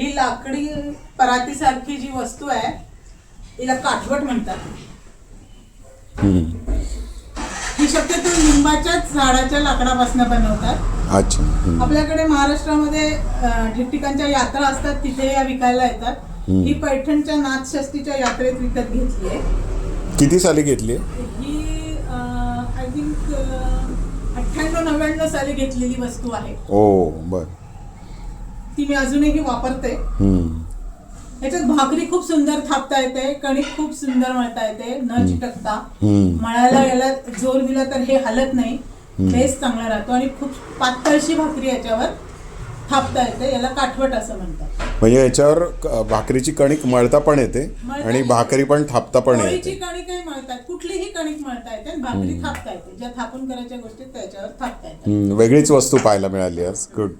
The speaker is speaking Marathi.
ही लाकडी परातीसारखी जी वस्तू आहे हिला काठवट म्हणतात. ही शक्यतो लिंबाच्याच झाडाच्या लाकडापासून बनवतात. अच्छा. आपल्याकडे महाराष्ट्रामध्ये ठिकठिकाणच्या यात्रा असतात तिथे या विकायला येतात. ही पैठणच्या नाथषष्टीच्या यात्रेत विकत घेतली आहे. किती साली घेतली? ही आय थिंक 98-99 साली घेतलेली वस्तू आहे. ओ बर. ती मी अजूनही वापरते. याच्यात भाकरी खूप सुंदर थापता येते, कणिक खूप सुंदर मळता येते न चिटकता. मळायला याला जोर दिला तर हे हलत नाही, बेस चांगला राहतो आणि खूप पातळशी भाकरी याच्यावर थापता येते. याला काठवट असं म्हणतात. म्हणजे याच्यावर भाकरीची कणिक मळता पण येते आणि भाकरी पण थापता पण येते. पोळीची कणिकही मळतात, कुठलीही कणिक मळता येते आणि भाकरी थापता येते. ज्या थापून करायच्या गोष्टी त्याच्यावर थापता येतात. वेगळीच वस्तू पाहायला मिळाली आज. गुड.